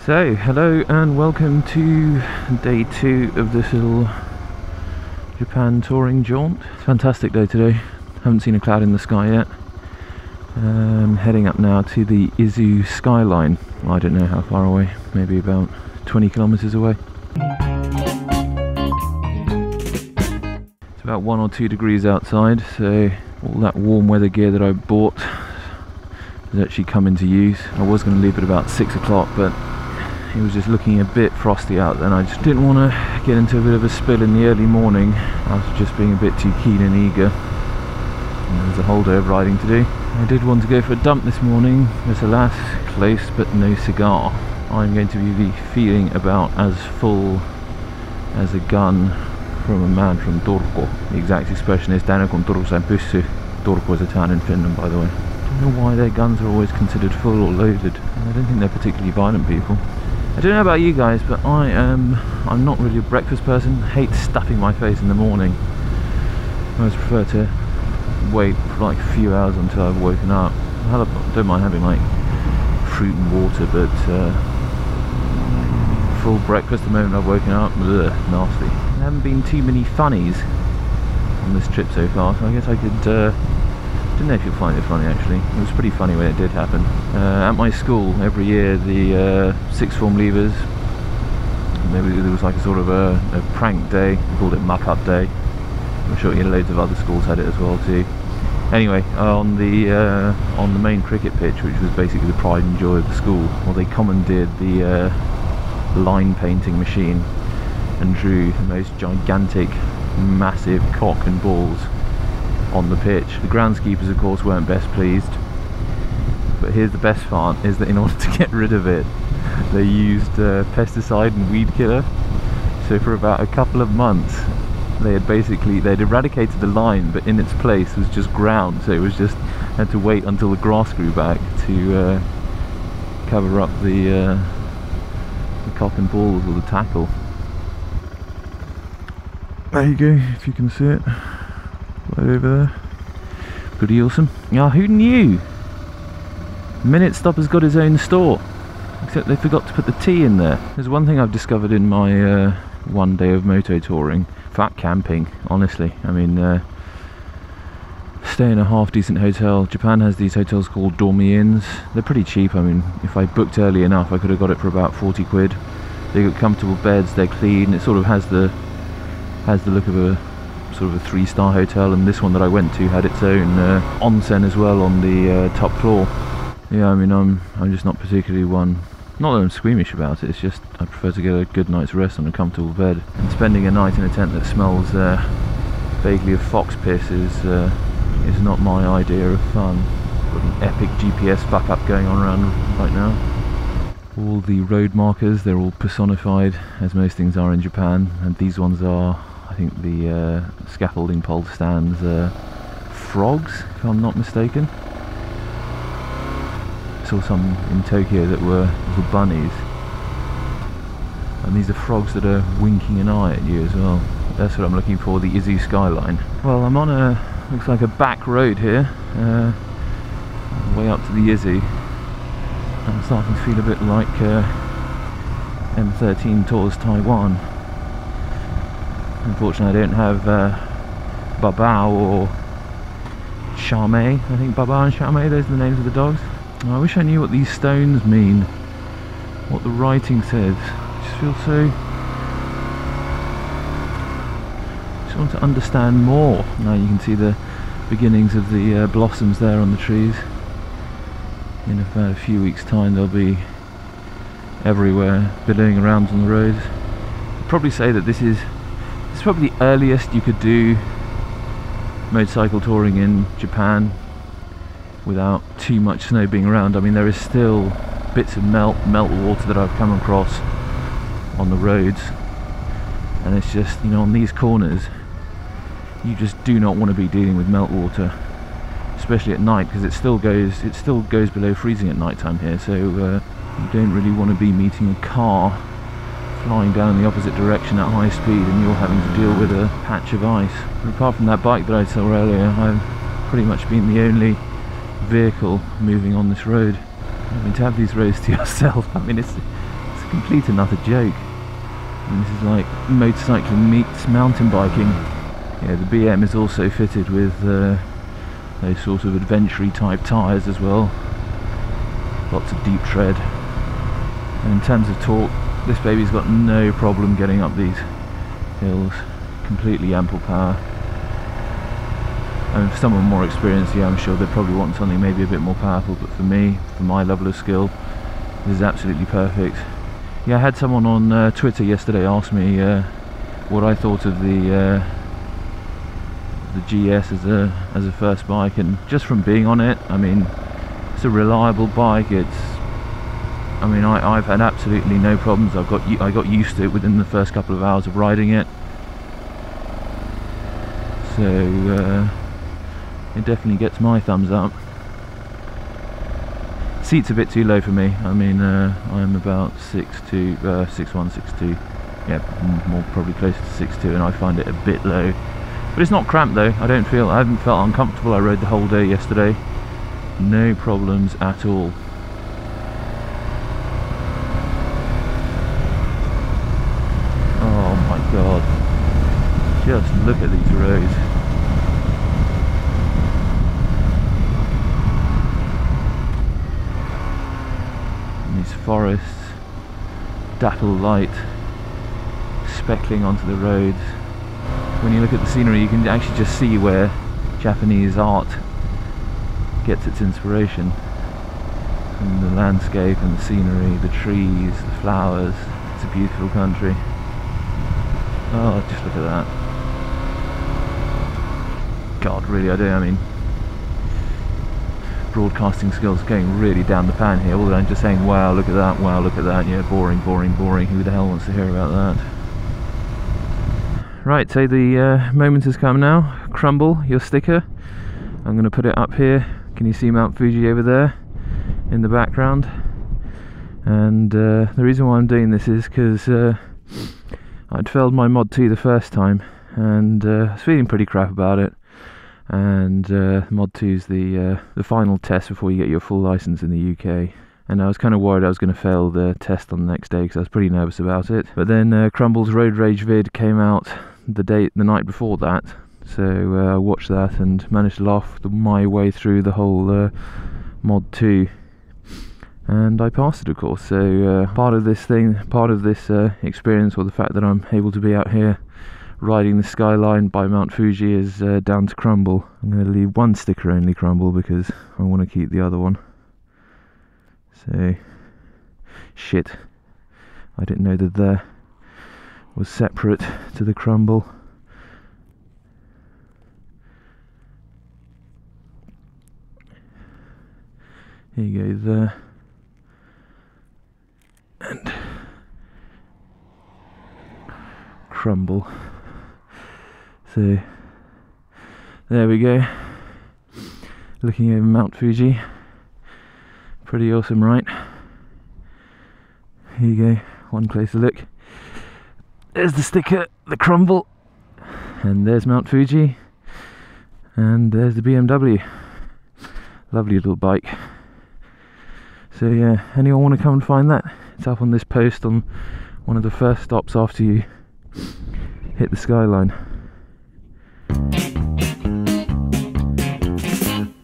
So, hello and welcome to day 2 of this little Japan touring jaunt. It's a fantastic day today. Haven't seen a cloud in the sky yet. Heading up now to the Izu Skyline. I don't know how far away, maybe about 20 kilometers away. It's about 1 or 2 degrees outside, so all that warm weather gear that I bought has actually come into use. I was going to leave at about 6 o'clock, but it was just looking a bit frosty out then. I just didn't want to get into a bit of a spill in the early morning after just being a bit too keen and eager. And there's a whole day of riding to do. I did want to go for a dump this morning. There's alas close but no cigar. I'm going to be feeling about as full as a gun from a man from Turku. The exact expression is "Tänne kun Turussa on pyssy." Turku is a town in Finland, by the way. I don't know why their guns are always considered full or loaded. I don't think they're particularly violent people. I don't know about you guys, but I'm not really a breakfast person. I hate stuffing my face in the morning. I always prefer to wait for like a few hours until I've woken up. I don't mind having like fruit and water, but full breakfast the moment I've woken up, ugh, nasty. There haven't been too many funnies on this trip so far, so I guess I could I don't know if you'll find it funny actually. It was pretty funny when it did happen. At my school, every year the sixth form leavers, maybe there was like a sort of a prank day. We called it muck-up day. I'm sure loads of other schools had it as well too. Anyway, on the main cricket pitch, which was basically the pride and joy of the school, well, they commandeered the line painting machine and drew the most gigantic, massive cock and balls on the pitch. The groundskeepers of course weren't best pleased, but here's the best part, is that in order to get rid of it they used pesticide and weed killer. So for about a couple of months they'd eradicated the line, but in its place was just ground, so it was just had to wait until the grass grew back to cover up the cock and balls or the tackle. There you go, if you can see it. Right over there. Pretty awesome. Ah, who knew? Minute Stop has got his own store. Except they forgot to put the T in there. There's one thing I've discovered in my one day of moto touring. Fat camping, honestly. I mean, stay in a half decent hotel. Japan has these hotels called dormy inns. They're pretty cheap. I mean, if I booked early enough I could have got it for about 40 quid. They've got comfortable beds, they're clean. It sort of has the look of a sort of a 3-star hotel, and this one that I went to had its own onsen as well on the top floor. Yeah, I mean, I'm just not particularly one. Not that I'm squeamish about it. It's just I prefer to get a good night's rest on a comfortable bed. And spending a night in a tent that smells vaguely of fox piss is not my idea of fun. Got an epic GPS fuck up going on around right now. All the road markers, they're all personified, as most things are in Japan, and these ones are, I think, the scaffolding pole stands frogs, if I'm not mistaken. I saw some in Tokyo that were little bunnies, and these are frogs that are winking an eye at you as well. That's what I'm looking for, the Izu Skyline. Well, I'm on looks like a back road here, way up to the Izu. I'm starting to feel a bit like M13 tours Taiwan. Unfortunately I don't have Babao or Charmé. I think Babao and Charmé, those are the names of the dogs. I wish I knew what these stones mean, what the writing says. I just feel so... just want to understand more. Now you can see the beginnings of the blossoms there on the trees. In about a few weeks' time they'll be everywhere, billowing around on the roads. I'd probably say that this is probably the earliest you could do motorcycle touring in Japan without too much snow being around. I mean, there is still bits of melt water that I've come across on the roads, and it's just, you know, on these corners you just do not want to be dealing with melt water, especially at night, because it still goes below freezing at night time here, so you don't really want to be meeting a car flying down in the opposite direction at high speed and you're having to deal with a patch of ice. But apart from that bike that I saw earlier, I've pretty much been the only vehicle moving on this road. I mean, to have these roads to yourself, I mean, it's complete and utter joke. And this is like motorcycling meets mountain biking. Yeah, the BM is also fitted with those sort of adventure type tyres as well. Lots of deep tread. And in terms of torque, this baby's got no problem getting up these hills. Completely ample power. And for someone more experienced, yeah, I'm sure they'd probably want something maybe a bit more powerful, but for me, for my level of skill, this is absolutely perfect. Yeah, I had someone on Twitter yesterday ask me what I thought of the GS as a first bike, and just from being on it, I mean, it's a reliable bike. I mean, I've had absolutely no problems. I got used to it within the first couple of hours of riding it. So it definitely gets my thumbs up. Seat's a bit too low for me. I mean, I'm about 6'2", 6'1", 6'2". Yeah, more probably closer to 6'2", and I find it a bit low. But it's not cramped though. I haven't felt uncomfortable. I rode the whole day yesterday. No problems at all. Oh my god. Just look at these roads. And these forests, dapple light speckling onto the roads. When you look at the scenery, you can actually just see where Japanese art gets its inspiration. From the landscape and the scenery, the trees, the flowers. It's a beautiful country. Oh, just look at that. God, really, I mean, broadcasting skills going really down the pan here. Although I'm just saying, wow, look at that, wow, look at that. Yeah, boring, boring, boring. Who the hell wants to hear about that? Right, so the moment has come now. Crumble, your sticker. I'm going to put it up here. Can you see Mount Fuji over there in the background? And the reason why I'm doing this is because I'd failed my Mod 2 the first time, and I was feeling pretty crap about it. And Mod 2 is the final test before you get your full license in the UK. And I was kind of worried I was going to fail the test on the next day because I was pretty nervous about it. But then Crumble's Road Rage vid came out the night before that, so I watched that and managed to laugh my way through the whole Mod 2, and I passed it, of course. So part of this experience, or the fact that I'm able to be out here riding the Skyline by Mount Fuji, is down to Crumble. I'm going to leave one sticker only Crumble because I want to keep the other one. So, shit, I didn't know that there was separate to the Crumble. Here you go there. And Crumble. So, there we go. Looking over Mount Fuji. Pretty awesome, right? Here you go, one closer look. There's the sticker, the Crumble, and there's Mount Fuji, and there's the BMW. Lovely little bike. So yeah, anyone want to come and find that? It's up on this post on one of the first stops after you hit the Skyline.